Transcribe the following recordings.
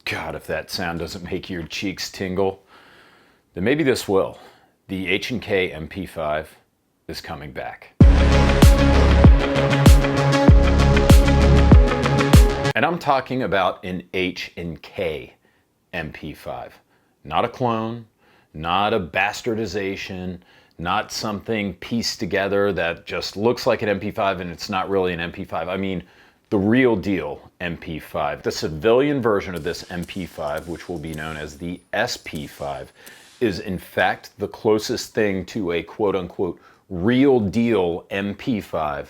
God, if that sound doesn't make your cheeks tingle, then maybe this will. The H&K MP5 is coming back. And I'm talking about an H&K MP5. Not a clone, not a bastardization, not something pieced together that just looks like an MP5 and it's not really an MP5. I mean, the real deal MP5. The civilian version of this MP5, which will be known as the SP5, is in fact the closest thing to a quote-unquote real deal MP5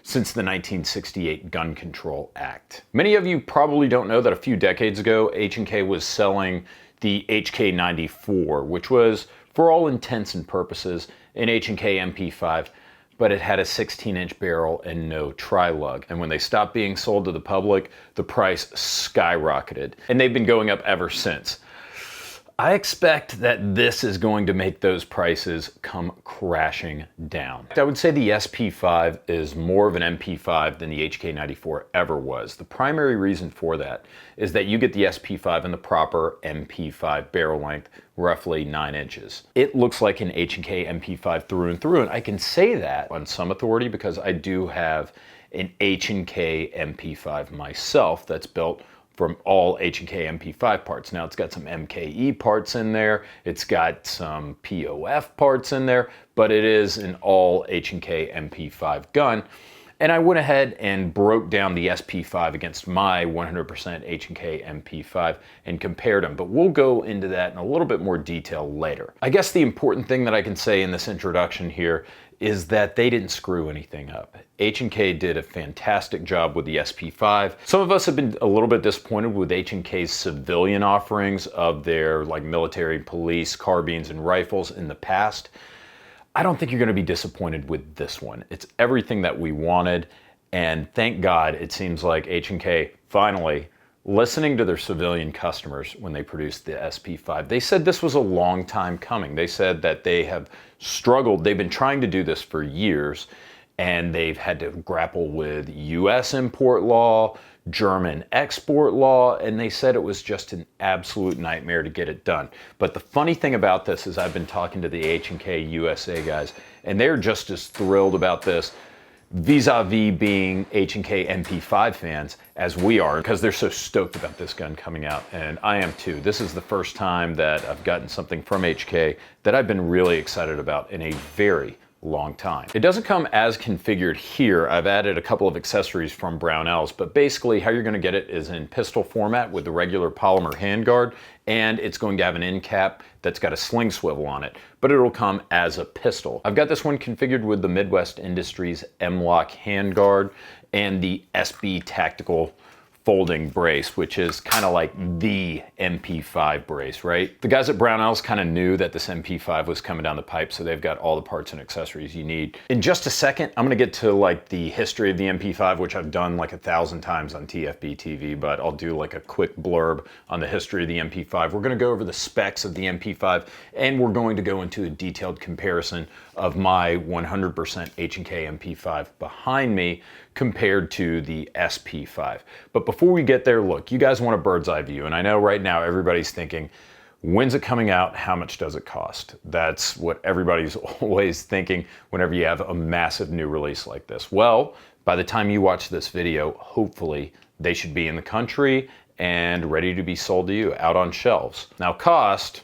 since the 1968 Gun Control Act. Many of you probably don't know that a few decades ago, H&K was selling the HK94, which was, for all intents and purposes, an H&K MP5, but it had a 16-inch barrel and no tri-lug. And when they stopped being sold to the public, the price skyrocketed. And they've been going up ever since. I expect that this is going to make those prices come crashing down. I would say the SP5 is more of an MP5 than the HK94 ever was. The primary reason for that is that you get the SP5 in the proper MP5 barrel length, roughly 9 inches. It looks like an H&K MP5 through and through, and I can say that on some authority because I do have an H&K MP5 myself that's built from all H&K MP5 parts. Now it's got some MKE parts in there, it's got some POF parts in there, but it is an all H&K MP5 gun. And I went ahead and broke down the SP5 against my 100% H&K MP5 and compared them, but we'll go into that in a little bit more detail later. I guess the important thing that I can say in this introduction here is that they didn't screw anything up. H&K did a fantastic job with the SP5. Some of us have been a little bit disappointed with H&K's civilian offerings of their military, police, carbines, and rifles in the past. I don't think you're going to be disappointed with this one. It's everything that we wanted, and thank God it seems like H&K finally listening to their civilian customers when they produced the SP5. They said this was a long time coming. They said that they have struggled. They've been trying to do this for years, and they've had to grapple with US import law, German export law, and they said it was just an absolute nightmare to get it done. But the funny thing about this is I've been talking to the H&K USA guys, and they're just as thrilled about this vis-a-vis being H&K MP5 fans as we are, because they're so stoked about this gun coming out, and I am too. This is the first time that I've gotten something from HK that I've been really excited about in a very long time. It doesn't come as configured here. I've added a couple of accessories from Brownells, but basically how you're going to get it is in pistol format with the regular polymer handguard, and it's going to have an end cap that's got a sling swivel on it, but it'll come as a pistol. I've got this one configured with the Midwest Industries M-Lock handguard and the SB Tactical folding brace, which is kind of like the MP5 brace, right? The guys at Brownells kind of knew that this MP5 was coming down the pipe, so they've got all the parts and accessories you need. In just a second, I'm gonna get to the history of the MP5, which I've done 1,000 times on TFBTV, but I'll do a quick blurb on the history of the MP5. We're gonna go over the specs of the MP5, and we're going to go into a detailed comparison of my 100% H&K MP5 behind me compared to the SP5. But before we get there, look, you guys want a bird's eye view, and I know right now everybody's thinking, when's it coming out? How much does it cost? That's what everybody's always thinking whenever you have a massive new release like this. Well, by the time you watch this video, hopefully they should be in the country and ready to be sold to you out on shelves. Now cost,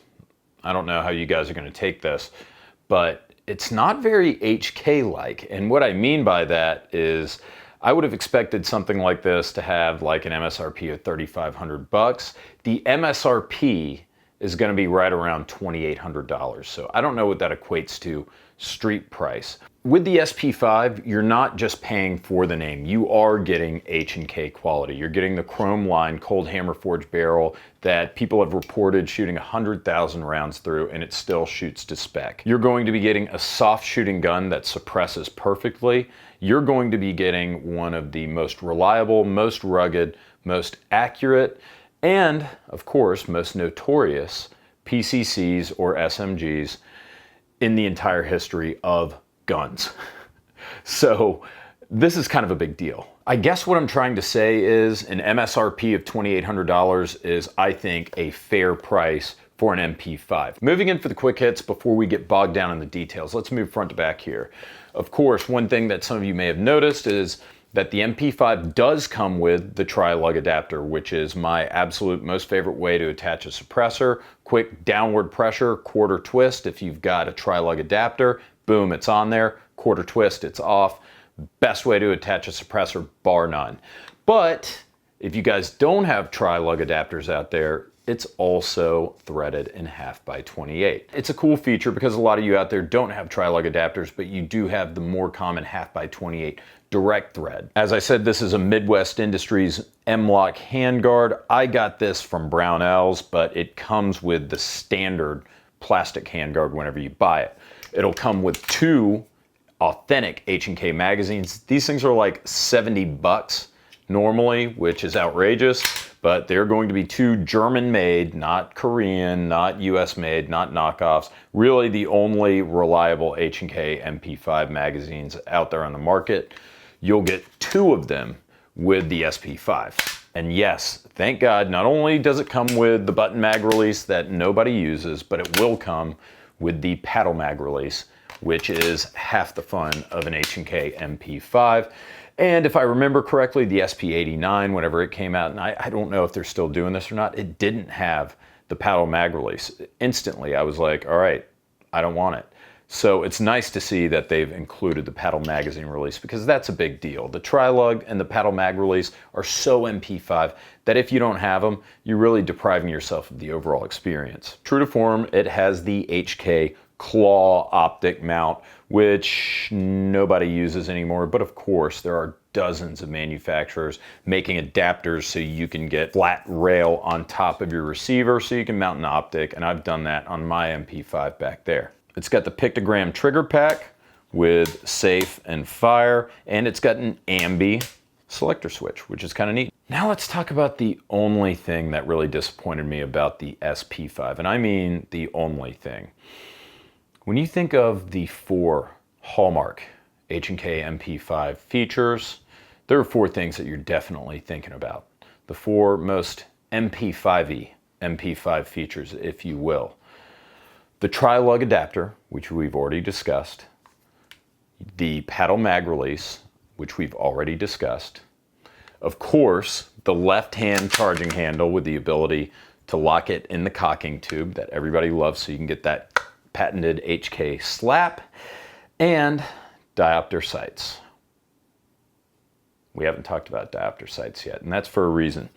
I don't know how you guys are gonna take this, but it's not very HK-like. And what I mean by that is I would have expected something like this to have an MSRP of $3,500. The MSRP is going to be right around $2,800. So I don't know what that equates to street price. With the SP5, you're not just paying for the name. You are getting H&K quality. You're getting the chrome line cold hammer forged barrel that people have reported shooting 100,000 rounds through, and it still shoots to spec. You're going to be getting a soft shooting gun that suppresses perfectly. You're going to be getting one of the most reliable, most rugged, most accurate, and of course, most notorious PCCs or SMGs in the entire history of guns. So this is kind of a big deal. I guess what I'm trying to say is an MSRP of $2,800 is, I think, a fair price for an MP5. Moving in for the quick hits before we get bogged down in the details, let's move front to back here. Of course, one thing that some of you may have noticed is that the MP5 does come with the tri-lug adapter, which is my absolute most favorite way to attach a suppressor. Quick downward pressure, quarter twist. If you've got a tri-lug adapter, boom, it's on there. Quarter twist, it's off. Best way to attach a suppressor, bar none. But if you guys don't have tri-lug adapters out there, it's also threaded in 1/2x28. It's a cool feature because a lot of you out there don't have tri-lug adapters, but you do have the more common 1/2x28 direct thread. As I said, this is a Midwest Industries M-LOK handguard. I got this from Brownells, but it comes with the standard plastic handguard whenever you buy it. It'll come with 2 authentic H&K magazines. These things are like 70 bucks normally, which is outrageous, but they're going to be 2 German made, not Korean, not US made, not knockoffs. Really the only reliable H&K MP5 magazines out there on the market. You'll get 2 of them with the SP5. And yes, thank God, not only does it come with the button mag release that nobody uses, but it will come with the paddle mag release, which is half the fun of an H&K MP5. And if I remember correctly, the SP89, whenever it came out, and I don't know if they're still doing this or not, it didn't have the paddle mag release. Instantly, I was like, all right, I don't want it. So it's nice to see that they've included the paddle magazine release because that's a big deal. The tri-lug and the paddle mag release are so MP5 that if you don't have them, you're really depriving yourself of the overall experience. True to form, it has the HK claw optic mount, which nobody uses anymore, but of course there are dozens of manufacturers making adapters so you can get flat rail on top of your receiver so you can mount an optic, and I've done that on my MP5 back there. It's got the pictogram trigger pack with safe and fire, and it's got an ambi selector switch, which is kind of neat. Now let's talk about the only thing that really disappointed me about the SP5, and I mean the only thing. When you think of the 4 hallmark H&K MP5 features, there are 4 things that you're definitely thinking about. The 4 most MP5-y MP5 features, if you will. The tri-lug adapter, which we've already discussed. The paddle mag release, which we've already discussed. Of course, the left-hand charging handle with the ability to lock it in the cocking tube that everybody loves so you can get that patented HK slap, and diopter sights. We haven't talked about diopter sights yet, and that's for a reason.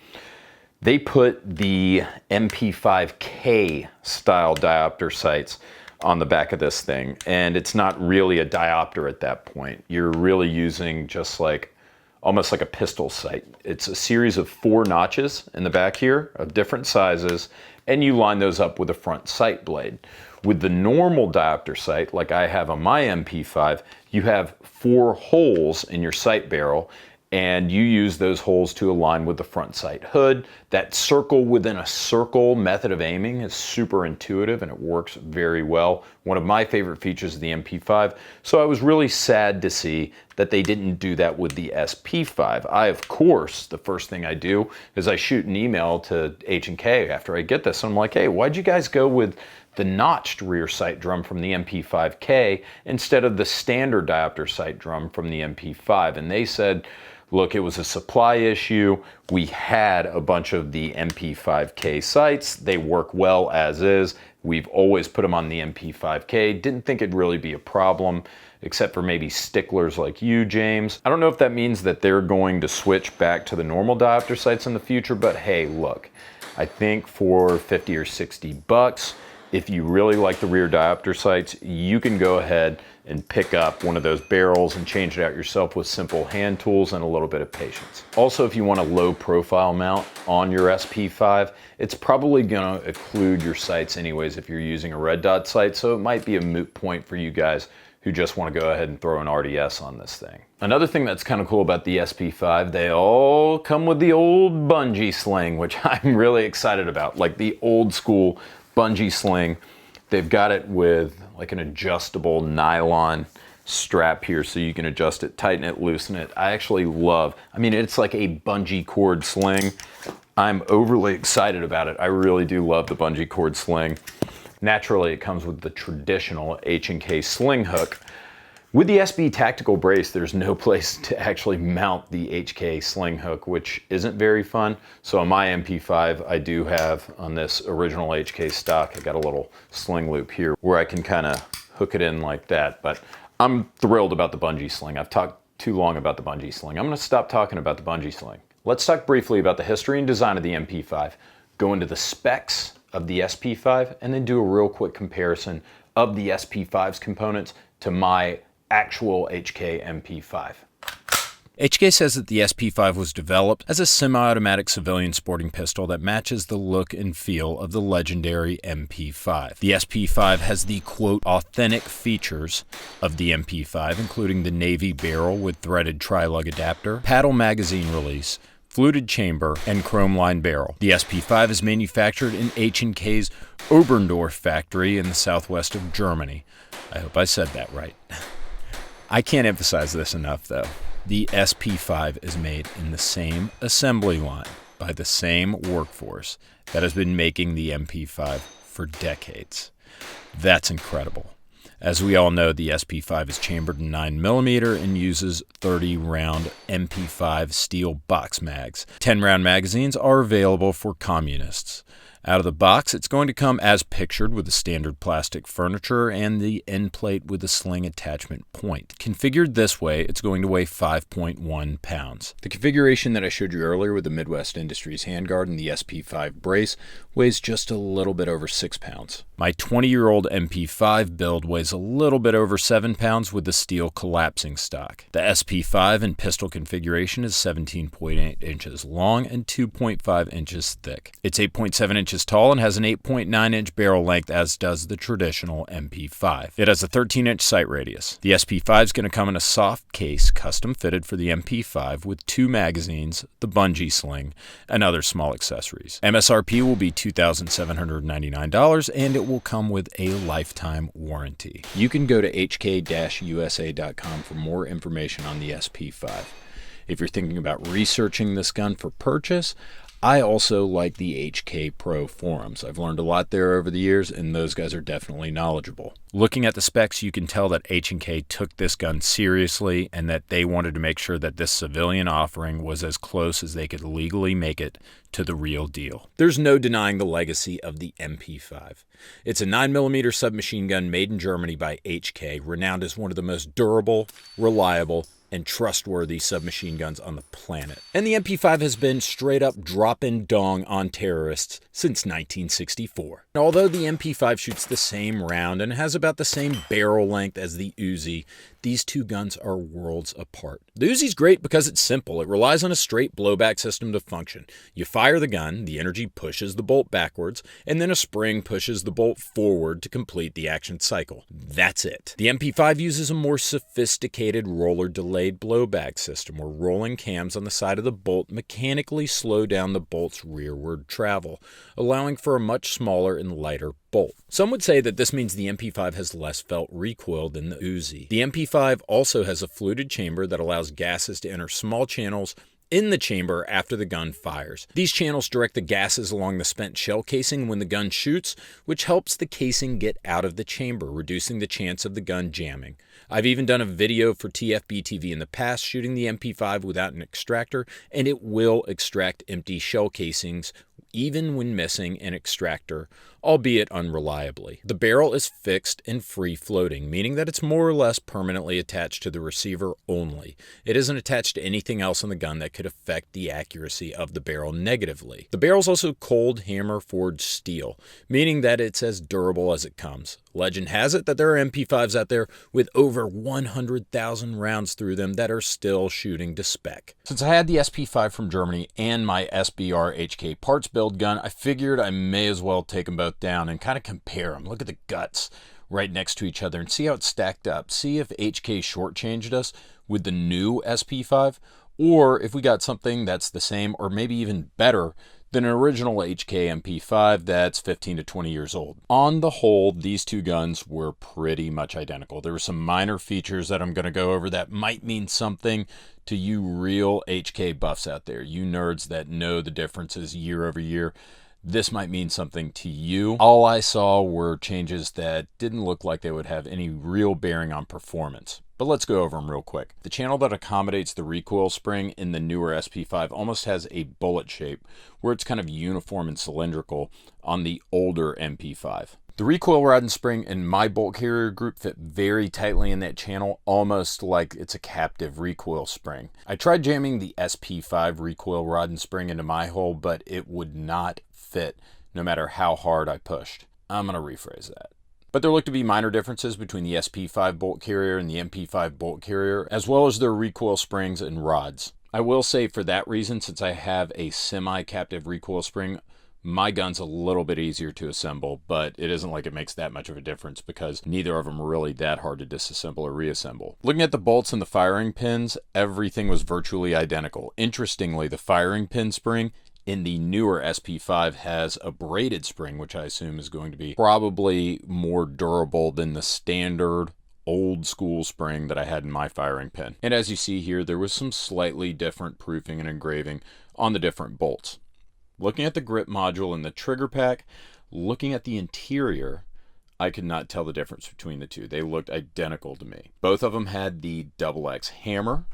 They put the MP5K style diopter sights on the back of this thing, and it's not really a diopter at that point. You're really using just like almost like a pistol sight. It's a series of 4 notches in the back here of different sizes, and you line those up with a front sight blade. With the normal diopter sight, like I have on my MP5, you have 4 holes in your sight barrel, and you use those holes to align with the front sight hood. That circle within a circle method of aiming is super intuitive and it works very well. One of my favorite features of the MP5, so I was really sad to see that they didn't do that with the SP5. I, of course, the first thing I do is I shoot an email to H&K after I get this, and I'm like, hey, why'd you guys go with the notched rear sight drum from the MP5K instead of the standard diopter sight drum from the MP5? And they said, look, it was a supply issue. We had a bunch of the MP5K sights. They work well as is. We've always put them on the MP5K. Didn't think it'd really be a problem, except for maybe sticklers like you, James. I don't know if that means that they're going to switch back to the normal diopter sights in the future, but hey, look, I think for 50 or 60 bucks, if you really like the rear diopter sights, you can go ahead and pick up one of those barrels and change it out yourself with simple hand tools and a little bit of patience. Also, if you want a low profile mount on your SP5, it's probably gonna occlude your sights anyways if you're using a red dot sight, so it might be a moot point for you guys who just want to go ahead and throw an RDS on this thing. Another thing that's kind of cool about the SP5, they all come with the old Bungee Sling, which I'm really excited about, like the old school Bungee Sling. They've got it with like an adjustable nylon strap here so you can adjust it, tighten it, loosen it. I actually love, I mean, it's like a bungee cord sling. I'm overly excited about it. I really do love the bungee cord sling. Naturally, it comes with the traditional H&K sling hook. With the SB tactical brace, there's no place to actually mount the HK sling hook, which isn't very fun. So on my MP5, I do have, on this original HK stock, I got a little sling loop here where I can kind of hook it in like that. But I'm thrilled about the bungee sling. I've talked too long about the bungee sling. I'm gonna stop talking about the bungee sling. Let's talk briefly about the history and design of the MP5, go into the specs of the SP5, and then do a real quick comparison of the SP5's components to my actual HK MP5. HK says that the SP5 was developed as a semi-automatic civilian sporting pistol that matches the look and feel of the legendary MP5. The SP5 has the, quote, authentic features of the MP5, including the navy barrel with threaded tri-lug adapter, paddle magazine release, fluted chamber, and chrome-lined barrel. The SP5 is manufactured in H&K's Oberndorf factory in the southwest of Germany. I hope I said that right. I can't emphasize this enough, though. The SP5 is made in the same assembly line by the same workforce that has been making the MP5 for decades. That's incredible. As we all know, the SP5 is chambered in 9mm and uses 30-round MP5 steel box mags. 10-round magazines are available for communists. Out of the box, it's going to come as pictured with the standard plastic furniture and the end plate with the sling attachment point. Configured this way, it's going to weigh 5.1 pounds. The configuration that I showed you earlier with the Midwest Industries handguard and the SP5 brace weighs just a little bit over 6 pounds. My 20-year-old MP5 build weighs a little bit over 7 pounds with the steel collapsing stock. The SP5 in pistol configuration is 17.8 inches long and 2.5 inches thick. It's 8.7 inches tall and has an 8.9-inch barrel length, as does the traditional MP5. It has a 13-inch sight radius. The SP5 is going to come in a soft case custom fitted for the MP5 with 2 magazines, the Bungee Sling, and other small accessories. MSRP will be $2,799 and it will come with a lifetime warranty. You can go to hk-usa.com for more information on the SP5. If you're thinking about researching this gun for purchase, I also like the HK Pro forums. I've learned a lot there over the years, and those guys are definitely knowledgeable. Looking at the specs, you can tell that H&K took this gun seriously and that they wanted to make sure that this civilian offering was as close as they could legally make it to the real deal. There's no denying the legacy of the MP5. It's a 9mm submachine gun made in Germany by HK, renowned as one of the most durable, reliable, and trustworthy submachine guns on the planet. And the MP5 has been straight up dropping dong on terrorists since 1964. And although the MP5 shoots the same round and has about the same barrel length as the Uzi, these two guns are worlds apart. The Uzi's great because it's simple. It relies on a straight blowback system to function. You fire the gun, the energy pushes the bolt backwards, and then a spring pushes the bolt forward to complete the action cycle. That's it. The MP5 uses a more sophisticated roller delayed blowback system where rolling cams on the side of the bolt mechanically slow down the bolt's rearward travel, allowing for a much smaller and lighter bolt. Some would say that this means the MP5 has less felt recoil than the Uzi. The MP5 also has a fluted chamber that allows gases to enter small channels in the chamber after the gun fires. These channels direct the gases along the spent shell casing when the gun shoots, which helps the casing get out of the chamber, reducing the chance of the gun jamming. I've even done a video for TFBTV in the past shooting the MP5 without an extractor, and it will extract empty shell casings even when missing an extractor, albeit unreliably. The barrel is fixed and free-floating, meaning that it's more or less permanently attached to the receiver only. It isn't attached to anything else on the gun that could affect the accuracy of the barrel negatively. The barrel's also cold hammer forged steel, meaning that it's as durable as it comes. Legend has it that there are MP5s out there with over 100,000 rounds through them that are still shooting to spec. Since I had the SP5 from Germany and my SBR HK parts build gun, I figured I may as well take them both down and kind of compare them. Look at the guts right next to each other and see how it's stacked up. See if HK shortchanged us with the new SP5, or if we got something that's the same or maybe even better than an original HK MP5 that's 15 to 20 years old. On the whole, these two guns were pretty much identical. There were some minor features that I'm going to go over that might mean something to you real HK buffs out there, you nerds that know the differences year over year. This might mean something to you. All I saw were changes that didn't look like they would have any real bearing on performance. But let's go over them real quick. The channel that accommodates the recoil spring in the newer SP5 almost has a bullet shape where it's kind of uniform and cylindrical on the older MP5. The recoil rod and spring in my bolt carrier group fit very tightly in that channel, almost like it's a captive recoil spring. I tried jamming the SP5 recoil rod and spring into my hole, but it would not fit no matter how hard I pushed. I'm going to rephrase that. But there look to be minor differences between the SP5 bolt carrier and the MP5 bolt carrier, as well as their recoil springs and rods. I will say for that reason, since I have a semi-captive recoil spring, my gun's a little bit easier to assemble, but it isn't like it makes that much of a difference because neither of them are really that hard to disassemble or reassemble. Looking at the bolts and the firing pins, everything was virtually identical. Interestingly, the firing pin spring in the newer SP5 has a braided spring, which I assume is going to be probably more durable than the standard old school spring that I had in my firing pin. And as you see here, there was some slightly different proofing and engraving on the different bolts. Looking at the grip module and the trigger pack, looking at the interior, I could not tell the difference between the two. They looked identical to me. Both of them had the XX hammer.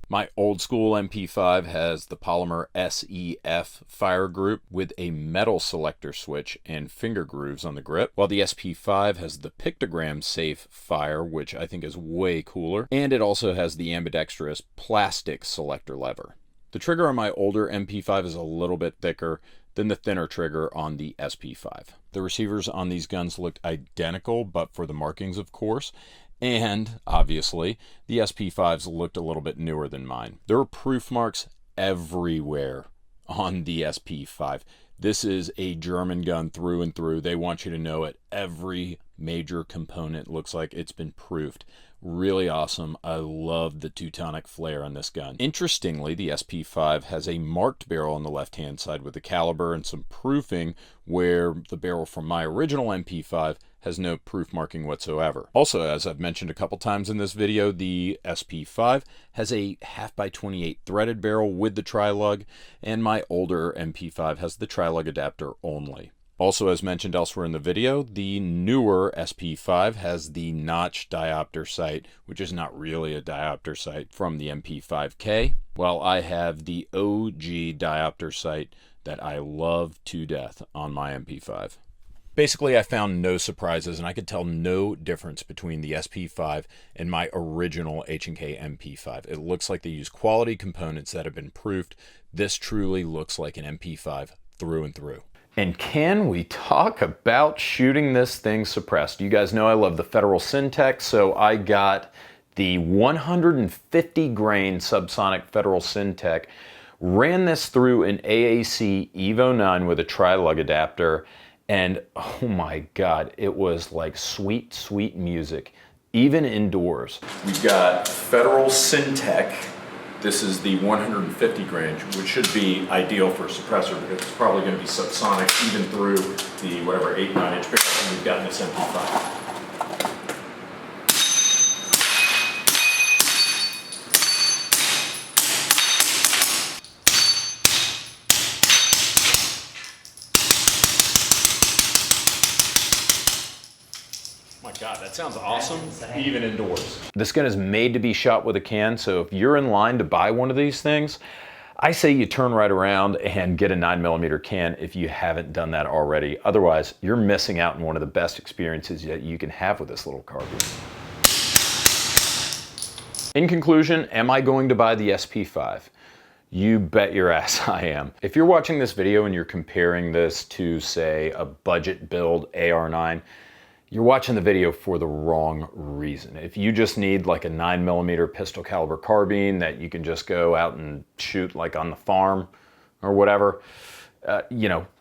My old school MP5 has the polymer SEF fire group with a metal selector switch and finger grooves on the grip, while the SP5 has the pictogram safe fire, which I think is way cooler, and it also has the ambidextrous plastic selector lever. The trigger on my older MP5 is a little bit thicker than the thinner trigger on the SP5. The receivers on these guns looked identical, but for the markings, of course. And, obviously, the SP5s looked a little bit newer than mine. There are proof marks everywhere on the SP5. This is a German gun through and through. They want you to know it. Every major component looks like it's been proofed. Really awesome. I love the Teutonic flare on this gun. Interestingly, the SP5 has a marked barrel on the left-hand side with the caliber and some proofing, where the barrel from my original MP5 has no proof marking whatsoever. Also, as I've mentioned a couple times in this video, the SP5 has a 1/2x28 threaded barrel with the tri-lug, and my older MP5 has the tri-lug adapter only. Also, as mentioned elsewhere in the video, the newer SP5 has the notch diopter sight, which is not really a diopter sight from the MP5K, while I have the OG diopter sight that I love to death on my MP5. Basically, I found no surprises, and I could tell no difference between the SP5 and my original H&K MP5. It looks like they use quality components that have been proofed. This truly looks like an MP5 through and through. And can we talk about shooting this thing suppressed? You guys know I love the Federal Syntech, so I got the 150 grain subsonic Federal Syntech, ran this through an AAC Evo 9 with a tri-lug adapter, and oh my God, it was like sweet, sweet music, even indoors. We've got Federal Syntech. This is the 150 grain, which should be ideal for a suppressor because it's probably going to be subsonic even through the whatever 8-9 inch pickup we've got in this MP5. God, that sounds awesome, even indoors. This gun is made to be shot with a can, so if you're in line to buy one of these things, I say you turn right around and get a 9mm can if you haven't done that already. Otherwise, you're missing out on one of the best experiences that you can have with this little carbine. In conclusion, am I going to buy the SP5? You bet your ass I am. If you're watching this video and you're comparing this to, say, a budget build AR9, you're watching the video for the wrong reason. If you just need like a 9mm pistol caliber carbine that you can just go out and shoot like on the farm or whatever,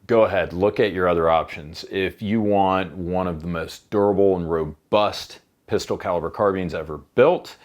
go ahead, look at your other options. If you want one of the most durable and robust pistol caliber carbines ever built,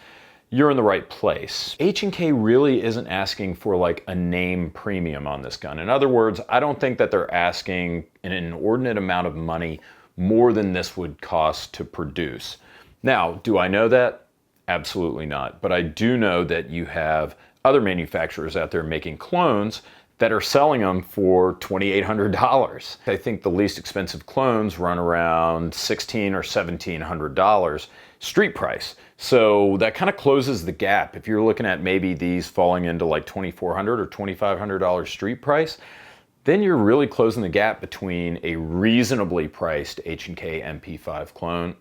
you're in the right place. H&K really isn't asking for like a name premium on this gun. In other words, I don't think that they're asking an inordinate amount of money more than this would cost to produce. Now, do I know that? Absolutely not. But I do know that you have other manufacturers out there making clones that are selling them for $2,800. I think the least expensive clones run around $1,600 or $1,700 street price. So that kind of closes the gap. If you're looking at maybe these falling into like $2,400 or $2,500 street price, then you're really closing the gap between a reasonably priced H&K MP5 clone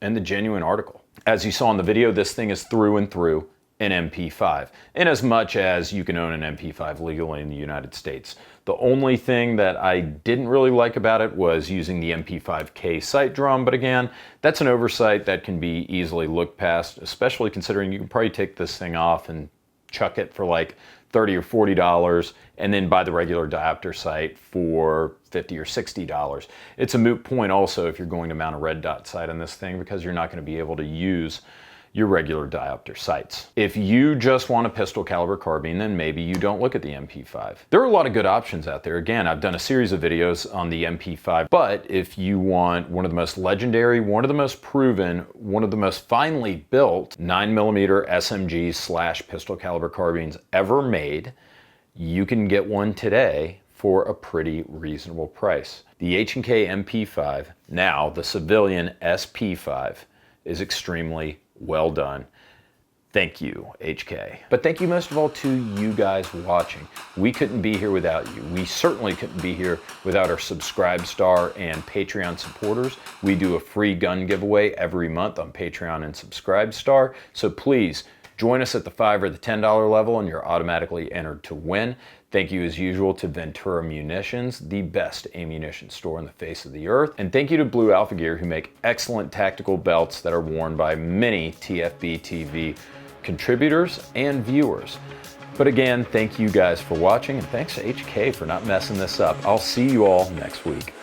and the genuine article. As you saw in the video, this thing is through and through an MP5, in as much as you can own an MP5 legally in the United States. The only thing that I didn't really like about it was using the MP5K sight drum, but again, that's an oversight that can be easily looked past, especially considering you can probably take this thing off and chuck it for like $30 or $40 and then buy the regular diopter sight for $50 or $60. It's a moot point also if you're going to mount a red dot sight on this thing, because you're not going to be able to use your regular diopter sights. If you just want a pistol caliber carbine, then maybe you don't look at the MP5. There are a lot of good options out there. Again, I've done a series of videos on the MP5, but if you want one of the most legendary, one of the most proven, one of the most finely built 9mm SMG / pistol caliber carbines ever made, you can get one today for a pretty reasonable price. The H&K MP5, now the civilian SP5, is extremely well done. Thank you, HK. But thank you most of all to you guys watching. We couldn't be here without you. We certainly couldn't be here without our Subscribe Star and Patreon supporters. We do a free gun giveaway every month on Patreon and Subscribe Star. So please join us at the $5 or the $10 level and you're automatically entered to win. Thank you as usual to Ventura Munitions, the best ammunition store on the face of the earth. And thank you to Blue Alpha Gear, who make excellent tactical belts that are worn by many TFBTV contributors and viewers. But again, thank you guys for watching, and thanks to HK for not messing this up. I'll see you all next week.